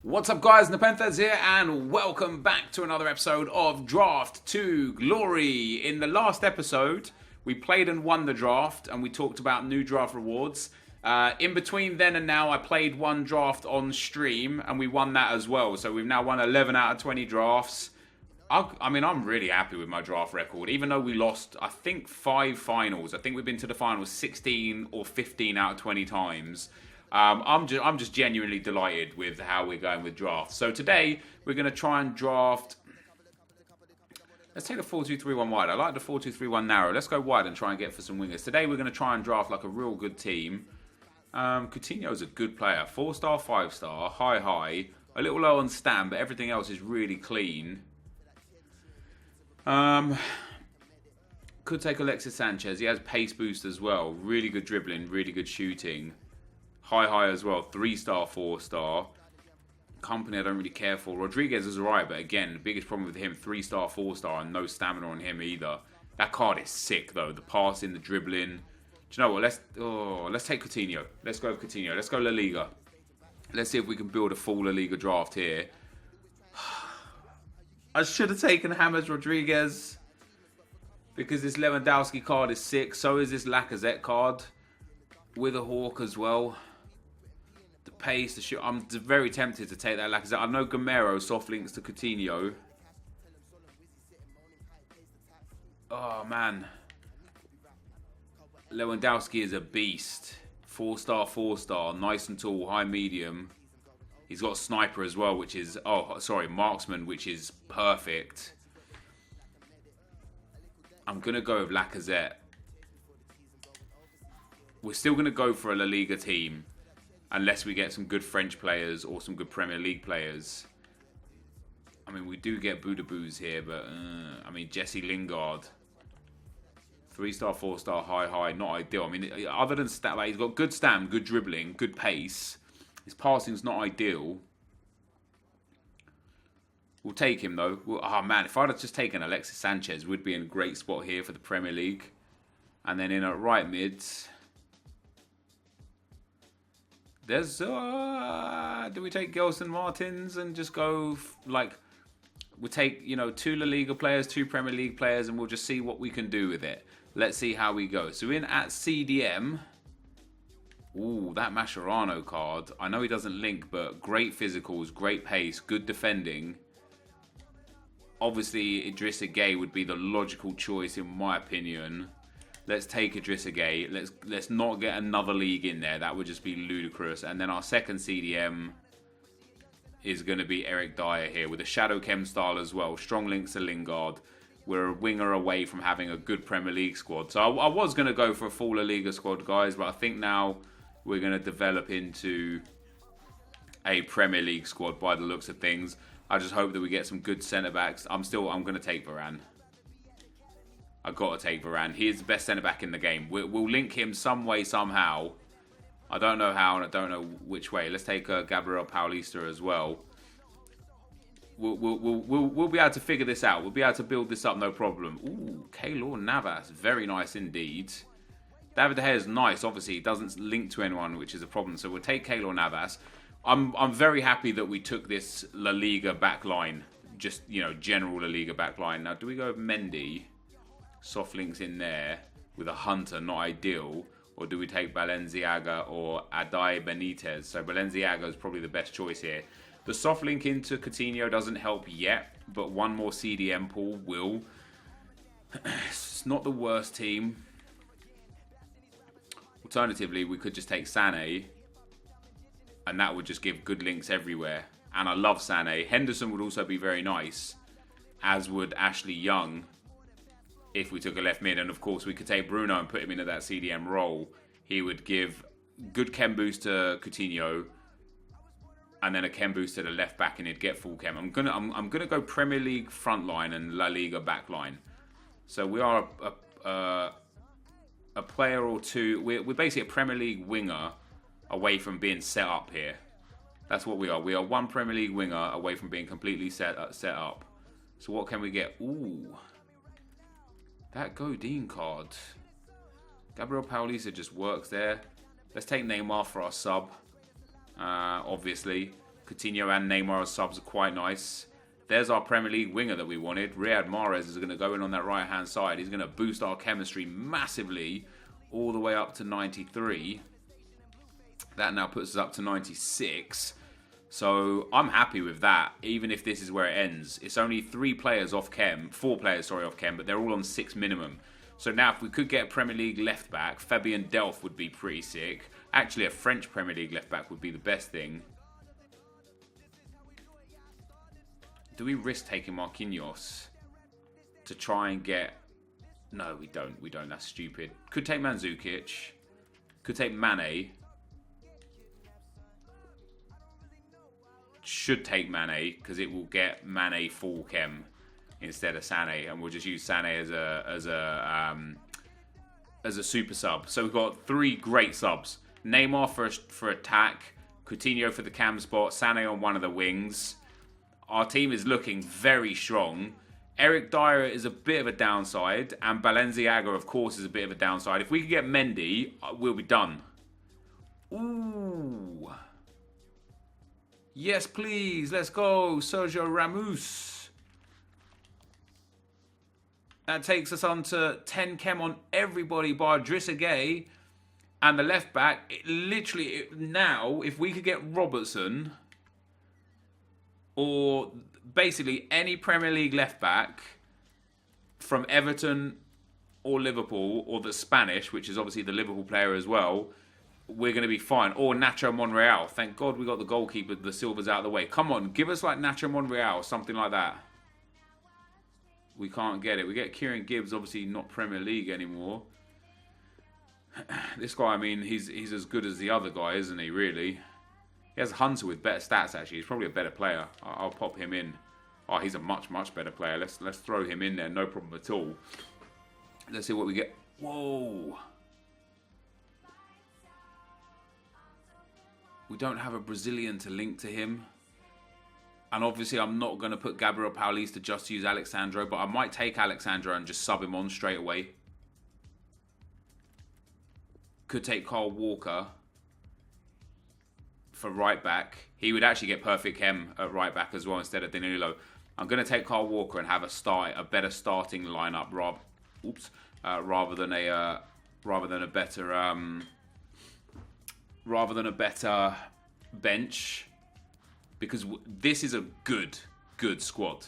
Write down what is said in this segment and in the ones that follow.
What's up guys, NepentheZ here and welcome back to another episode of Draft to Glory. In the last episode, we played and won the draft and we talked about new draft rewards. In between then and now, I played one draft on stream and we won that as well. So we've now won 11 out of 20 drafts. I'm really happy with my draft record. Even though we lost, I think, 5 finals. I think we've been to the finals 16 or 15 out of 20 times. I'm just genuinely delighted with how we're going with drafts. So today we're going to try and draft. Let's take the 4-2-3-1 wide. I like the 4-2-3-1 narrow. Let's go wide and try and get for some wingers. Today we're going to try and draft like a real good team. Coutinho's a good player. 4-star, 5-star, high. A little low on stam, but everything else is really clean. Could take Alexis Sanchez. He has pace boost as well. Really good dribbling, really good shooting. High as well. 3-star, 4-star. Company I don't really care for. Rodriguez is alright, but again, the biggest problem with him, 3-star, 4-star, and no stamina on him either. That card is sick though. The passing, the dribbling. Do you know what? Let's take Coutinho. Let's go with Coutinho. Let's go La Liga. Let's see if we can build a full La Liga draft here. I should have taken James Rodriguez because this Lewandowski card is sick. So is this Lacazette card with a hawk as well. The pace, the shoot. I'm very tempted to take that Lacazette. I know Gamero soft links to Coutinho. Oh man, Lewandowski is a beast. 4-star, 4-star, nice and tall, high medium. He's got sniper as well, which is marksman, which is perfect. I'm gonna go with Lacazette. We're still gonna go for a La Liga team. Unless we get some good French players or some good Premier League players. I mean, we do get Boudabouz here, but Jesse Lingard. 3-star, 4-star, high, not ideal. I mean, other than stat, like he's got good stam, good dribbling, good pace. His passing's not ideal. We'll take him though. If I'd have just taken Alexis Sanchez, we'd be in a great spot here for the Premier League. And then in at right mid. There's do we take Gelson Martins and just go we'll take 2 La Liga players, 2 Premier League players, and we'll just see what we can do with it. Let's see how we go. So in at CDM, ooh, that Mascherano card. I know he doesn't link, but great physicals, great pace, good defending. Obviously, Idrissa Gueye would be the logical choice in my opinion. Let's take Idrissa Gueye. Let's not get another league in there. That would just be ludicrous. And then our second CDM is going to be Eric Dyer here with a Shadow Chem style as well. Strong links to Lingard. We're a winger away from having a good Premier League squad. So I was going to go for a full La Liga squad, guys. But I think now we're going to develop into a Premier League squad by the looks of things. I just hope that we get some good centre-backs. I'm going to take Varane. I've got to take Varane. He is the best centre-back in the game. We'll link him some way, somehow. I don't know how and I don't know which way. Let's take Gabriel Paulista as well. We'll be able to figure this out. We'll be able to build this up, no problem. Ooh, Keylor Navas. Very nice indeed. David De Gea is nice. Obviously, he doesn't link to anyone, which is a problem. So we'll take Keylor Navas. I'm very happy that we took this La Liga backline. Just, general La Liga backline. Now, do we go with Mendy? Soft links in there with a Hunter, not ideal. Or do we take Balenciaga or Adai Benitez? So Balenciaga is probably the best choice here. The soft link into Coutinho doesn't help yet, but one more CDM pool will. It's not the worst team. Alternatively, we could just take Sané, and that would just give good links everywhere. And I love Sané. Henderson would also be very nice, as would Ashley Young. If we took a left mid, and of course we could take Bruno and put him into that CDM role. He would give good chem boost to Coutinho, and then a chem boost to the left back, and he'd get full chem. I'm gonna go Premier League front line and La Liga back line. So we are a player or two. We're basically a Premier League winger away from being set up here. That's what we are. We are one Premier League winger away from being completely set up. So what can we get? Ooh. That Godin card. Gabriel Paulista just works there. Let's take Neymar for our sub. Obviously. Coutinho and Neymar as subs are quite nice. There's our Premier League winger that we wanted. Riyad Mahrez is going to go in on that right-hand side. He's going to boost our chemistry massively all the way up to 93. That now puts us up to 96. So I'm happy with that, even if this is where it ends. It's only 4 players off Chem, but they're all on 6 minimum. So now if we could get a Premier League left back, Fabien Delph would be pretty sick. Actually, a French Premier League left back would be the best thing. Do we risk taking Marquinhos to try and get... No, we don't. We don't. That's stupid. Could take Mandzukic. Could take Mane. Should take Mane, because it will get Mane full chem instead of Sané, and we'll just use Sané as a super sub. So we've got 3 great subs. Neymar for attack, Coutinho for the cam spot, Sané on one of the wings. Our team is looking very strong. Eric Dyer is a bit of a downside, and Balenciaga, of course, is a bit of a downside. If we could get Mendy, we'll be done. Ooh. Yes, please. Let's go. Sergio Ramos. That takes us on to 10 chem on everybody bar Idrissa Gueye. And the left back, now, if we could get Robertson... or basically any Premier League left back from Everton or Liverpool, or the Spanish, which is obviously the Liverpool player as well, we're going to be fine. Or Nacho Monreal. Thank God we got the goalkeeper, the Silvers, out of the way. Come on, give us like Nacho Monreal, something like that. We can't get it. We get Kieran Gibbs, obviously not Premier League anymore. This guy, I mean, he's as good as the other guy, isn't he, really? He has Hunter with better stats, actually. He's probably a better player. I'll pop him in. Oh, he's a much, much better player. Let's throw him in there. No problem at all. Let's see what we get. Whoa. We don't have a Brazilian to link to him. And obviously, I'm not going to put Gabriel Paulista just to use Alexandro. But I might take Alexandro and just sub him on straight away. Could take Kyle Walker for right back. He would actually get perfect chem at right back as well instead of Danilo. I'm going to take Kyle Walker and have a better starting lineup, rather than a better bench, because this is a good squad.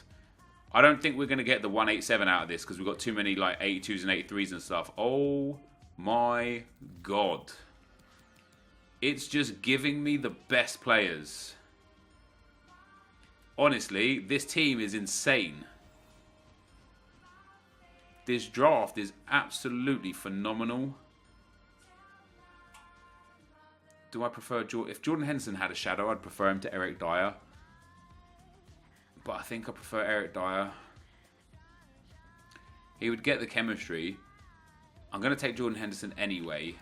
I don't think we're going to get the 187 out of this because we've got too many like 82s and 83s and stuff. Oh my God. It's just giving me the best players. Honestly, this team is insane. This draft is absolutely phenomenal. Do I prefer Jordan? If Jordan Henderson had a shadow, I'd prefer him to Eric Dyer. But I think I prefer Eric Dyer. He would get the chemistry. I'm going to take Jordan Henderson anyway.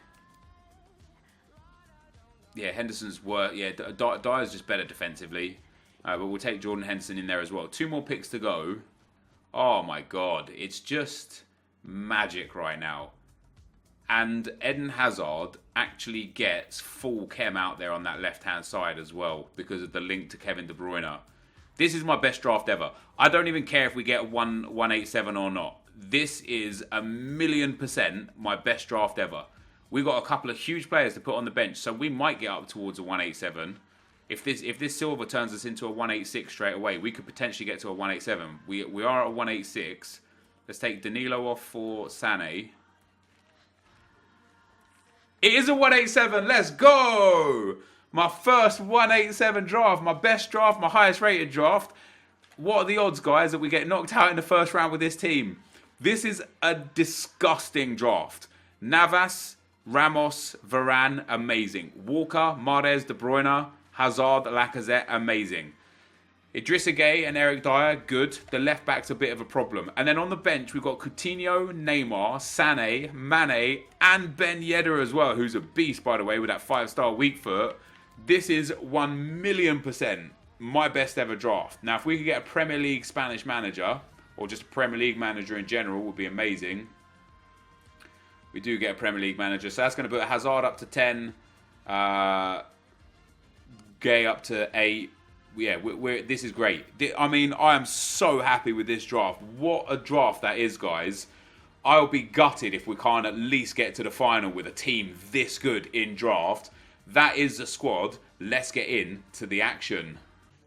Yeah, Henderson's work. Yeah, Dyer's just better defensively. But we'll take Jordan Henderson in there as well. 2 more picks to go. Oh my God. It's just magic right now. And Eden Hazard actually gets full chem out there on that left-hand side as well because of the link to Kevin De Bruyne. This is my best draft ever. I don't even care if we get 187 or not. This is 1,000,000% my best draft ever. We've got a couple of huge players to put on the bench, so we might get up towards a 187. If this silver turns us into a 186 straight away, we could potentially get to a 187. We are at a 186. Let's take Danilo off for Sané. It is a 187. Let's go! My first 187 draft, my best draft, my highest rated draft. What are the odds, guys, that we get knocked out in the first round with this team? This is a disgusting draft. Navas, Ramos, Varane, amazing. Walker, Mahrez, De Bruyne, Hazard, Lacazette, amazing. Idrissa Gueye and Eric Dyer, good. The left back's a bit of a problem. And then on the bench, we've got Coutinho, Neymar, Sané, Mane, and Ben Yedder as well, who's a beast, by the way, with that 5-star weak foot. This is 1,000,000% my best ever draft. Now, if we could get a Premier League Spanish manager, or just a Premier League manager in general, would be amazing. We do get a Premier League manager, so that's going to put Hazard up to 10, Gueye up to 8, yeah, this is great. I mean, I am so happy with this draft. What a draft that is, guys. I'll be gutted if we can't at least get to the final with a team this good in draft. That is the squad. Let's get into the action.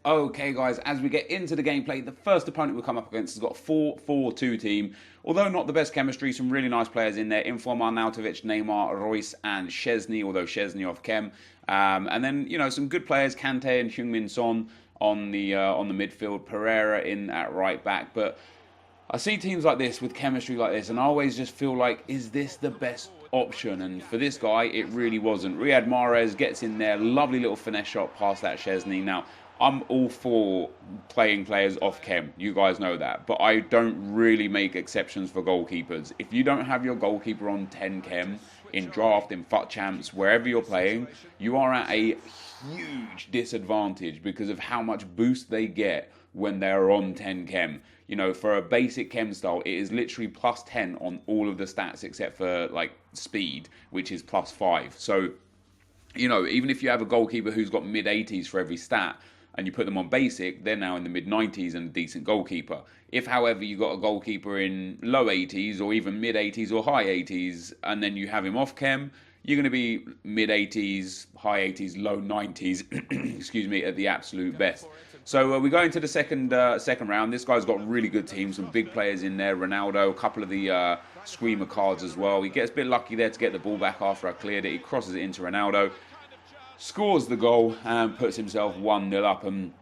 Okay, guys, as we get into the gameplay, the first opponent we'll come up against has got a 4-4-2 team. Although not the best chemistry, some really nice players in there. Informa, Nautovic, Neymar, Royce, and Szczesny, although Szczesny off chem. And then, you know, some good players, Kante and Heung-min Son on the midfield, Pereira in at right back. But I see teams like this with chemistry like this, and I always just feel like, is this the best option? And for this guy, it really wasn't. Riyad Mahrez gets in there, lovely little finesse shot past that Szczesny. Now, I'm all for playing players off chem, you guys know that, but I don't really make exceptions for goalkeepers. If you don't have your goalkeeper on 10 chem, in draft, in FUT champs, wherever you're playing, you are at a huge disadvantage because of how much boost they get when they're on 10 chem. You know, for a basic chem style, it is literally plus 10 on all of the stats except for like speed, which is plus 5. So, you know, even if you have a goalkeeper who's got mid 80s for every stat, and you put them on basic, they're now in the mid-90s and a decent goalkeeper. If, however, you got a goalkeeper in low 80s or even mid-80s or high 80s, and then you have him off chem, you're going to be mid-80s, high 80s, low 90s, excuse me, at the absolute best. So we go into the second round. This guy's got a really good team, some big players in there. Ronaldo, a couple of the screamer cards as well. He gets a bit lucky there to get the ball back after I cleared it. He crosses it into Ronaldo, scores the goal and puts himself 1-0 up. And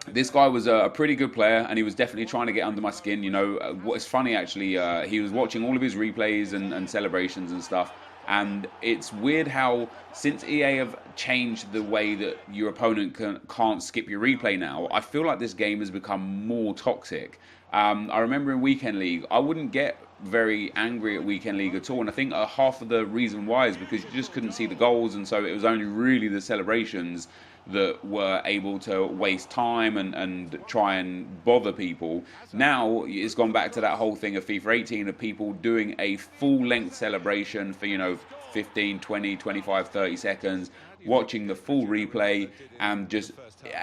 this guy was a pretty good player, and he was definitely trying to get under my skin. You know, what's funny actually, he was watching all of his replays and celebrations and stuff. And it's weird how, since EA have changed the way that your opponent can't skip your replay now, I feel like this game has become more toxic. I remember in Weekend League, I wouldn't get very angry at Weekend League at all, and I think half of the reason why is because you just couldn't see the goals, and so it was only really the celebrations that were able to waste time and try and bother people. Now it's gone back to that whole thing of FIFA 18 of people doing a full-length celebration for, you know, 15, 20, 25, 30 seconds, watching the full replay and just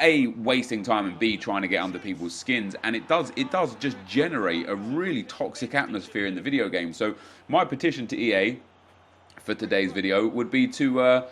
A, wasting time, and B, trying to get under people's skins. And it does just generate a really toxic atmosphere in the video game. So my petition to EA for today's video would be to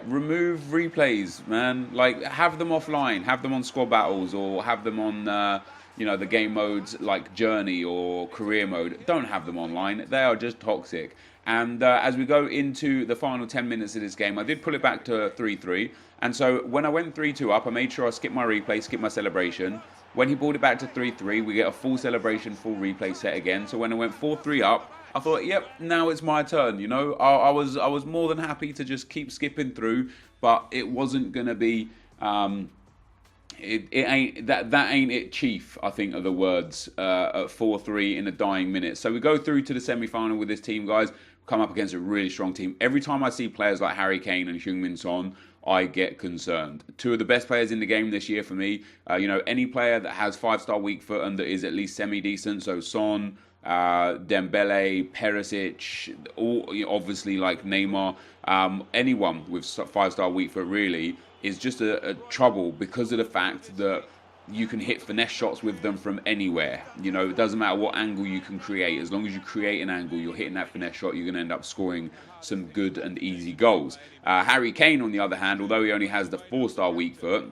remove replays, man. Like, have them offline, have them on squad battles, or have them on you know, the game modes like journey or career mode. Don't have them online. They are just toxic. And as we go into the final 10 minutes of this game, I did pull it back to 3-3. And so when I went 3-2 up, I made sure I skipped my replay, skipped my celebration. When he brought it back to 3-3, we get a full celebration, full replay set again. So when I went 4-3 up, I thought, yep, now it's my turn. You know, I was more than happy to just keep skipping through, but it wasn't gonna be. It ain't that ain't it, chief. I think are the words at 4-3 in the dying minute. So we go through to the semi-final with this team, guys. Come up against a really strong team. Every time I see players like Harry Kane and Heung-min Son, I get concerned. Two of the best players in the game this year for me. You know, any player that has 5-star weak foot and that is at least semi-decent. So Son, Dembele, Perisic, all obviously like Neymar, anyone with 5-star weak foot really is just a trouble because of the fact that you can hit finesse shots with them from anywhere. You know, it doesn't matter what angle you can create. As long as you create an angle, you're hitting that finesse shot, you're going to end up scoring some good and easy goals. Harry Kane, on the other hand, although he only has the 4-star weak foot,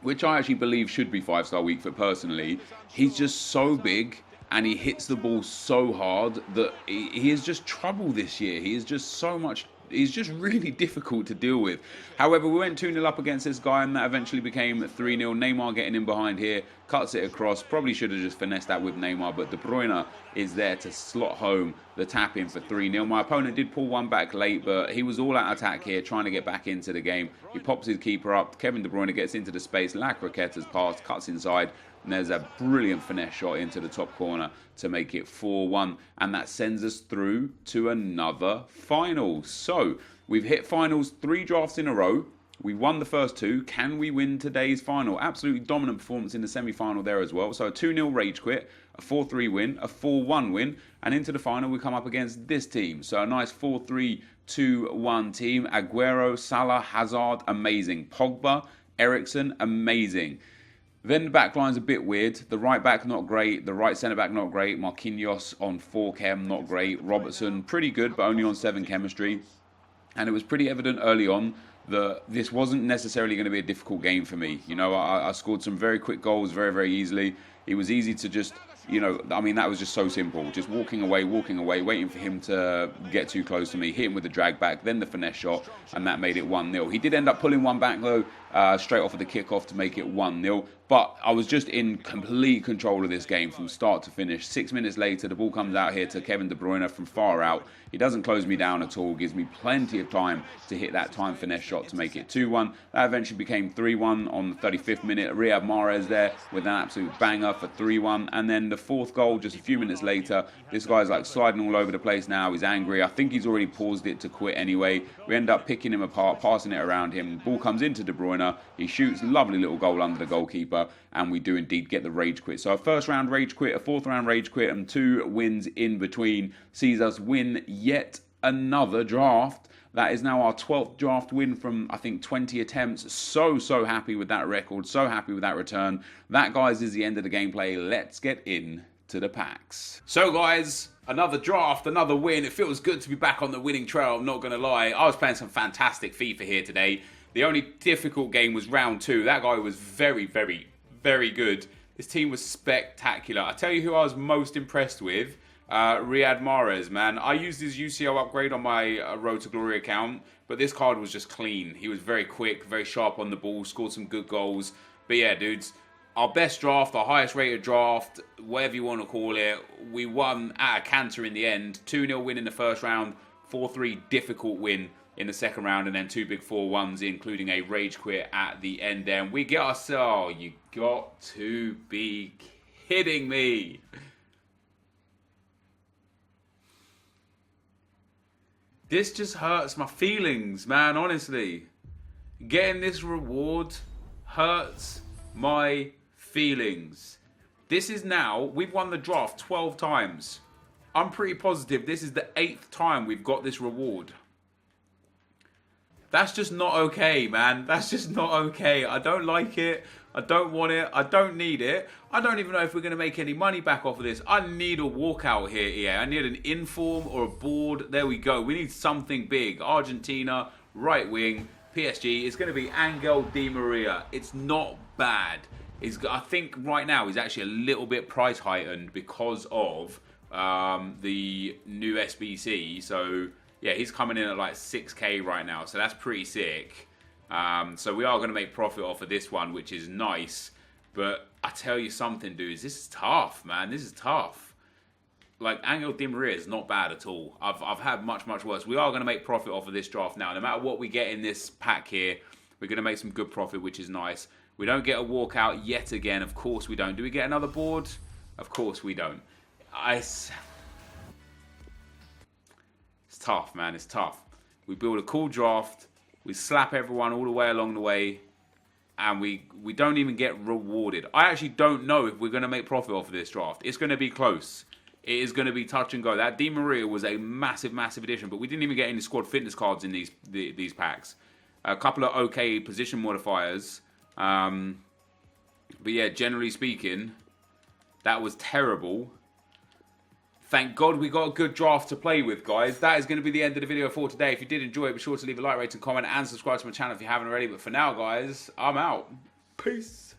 which I actually believe should be 5-star weak foot personally, he's just so big and he hits the ball so hard that he is just trouble this year. He is just so much. He's just really difficult to deal with. However, we went 2-0 up against this guy, and that eventually became 3-0. Neymar getting in behind here, cuts it across. Probably should have just finessed that with Neymar, but De Bruyne is there to slot home the tap in for 3-0. My opponent did pull one back late, but he was all out attack here, trying to get back into the game. He pops his keeper up. Kevin De Bruyne gets into the space. La Croquetta's pass, cuts inside. And there's a brilliant finesse shot into the top corner to make it 4-1. And that sends us through to another final. So we've hit finals 3 drafts in a row. We won the first 2. Can we win today's final? Absolutely dominant performance in the semi-final there as well. So a 2-0 rage quit, a 4-3 win, a 4-1 win. And into the final we come up against this team. So a nice 4-3-2-1 team. Aguero, Salah, Hazard, amazing. Pogba, Ericsson, amazing. Then the back line's a bit weird. The right back, not great. The right centre back, not great. Marquinhos on 4 chem, not great. Robertson, pretty good, but only on 7 chemistry. And it was pretty evident early on that this wasn't necessarily going to be a difficult game for me. You know, I scored some very quick goals very, very easily. It was easy to just, you know, I mean, that was just so simple. Just walking away, waiting for him to get too close to me, hit him with the drag back, then the finesse shot, and that made it 1-0. He did end up pulling one back, though, straight off of the kickoff to make it 1-0. But I was just in complete control of this game from start to finish. 6 minutes later, the ball comes out here to Kevin De Bruyne from far out. He doesn't close me down at all, gives me plenty of time to hit that time finesse shot to make it 2-1. That eventually became 3-1 on the 35th minute. Riyad Mahrez there with an absolute banger for 3-1. And then the 4th goal just a few minutes later. This guy's like sliding all over the place now. He's angry. I think he's already paused it to quit anyway. We end up picking him apart, passing it around him. Ball comes into De Bruyne. He shoots, lovely little goal under the goalkeeper. And we do indeed get the rage quit. So a 1st round rage quit, a 4th round rage quit, and 2 wins in between sees us win yet another draft. That is now our 12th draft win from, I think, 20 attempts. So happy with that record. So happy with that return. That, guys, is the end of the gameplay. Let's get in to the packs. So, guys, another draft, another win. It feels good to be back on the winning trail, I'm not going to lie. I was playing some fantastic FIFA here today. The only difficult game was round 2. That guy was very good. This team was spectacular. I tell you who I was most impressed with. Riyad Mahrez, man. I used his UCL upgrade on my Road to Glory account, but this card was just clean. He was very quick, very sharp on the ball, scored some good goals. But yeah, dudes, our best draft, our highest rated draft, whatever you want to call it, we won at a canter in the end. 2-0 win in the 1st round, 4-3 difficult win in the 2nd round, and then 2 big 4-1s, including a rage quit at the end there. And we get ourselves, you got to be kidding me. This just hurts my feelings, man, honestly. Getting this reward hurts my feelings. This is now, we've won the draft 12 times. I'm pretty positive this is the 8th time we've got this reward. That's just not okay, man. That's just not okay. I don't like it. I don't want it. I don't need it. I don't even know if we're going to make any money back off of this. I need a walkout here, EA. I need an inform or a board. There we go. We need something big. Argentina, right wing, PSG. It's going to be Angel Di Maria. It's not bad. I think right now he's actually a little bit price heightened because of the new SBC. So yeah, he's coming in at like 6k right now, so that's pretty sick. So we are going to make profit off of this one, which is nice. But I tell you something, dudes, this is tough, man. This is tough. Like, Angel Di Maria is not bad at all. I've had much worse. We are going to make profit off of this draft now. No matter what we get in this pack here, we're going to make some good profit, which is nice. We don't get a walkout yet again. Of course we don't. Do we get another board? Of course we don't. It's tough, man. It's tough. We build a cool draft. We slap everyone all the way along the way. And we don't even get rewarded. I actually don't know if we're going to make profit off of this draft. It's going to be close. It is going to be touch and go. That Di Maria was a massive addition. But we didn't even get any squad fitness cards in these packs. A couple of okay position modifiers. But yeah, generally speaking, that was terrible. Thank God we got a good draft to play with, guys. That is going to be the end of the video for today. If you did enjoy it, be sure to leave a like, rate, and comment, and subscribe to my channel if you haven't already. But for now, guys, I'm out. Peace.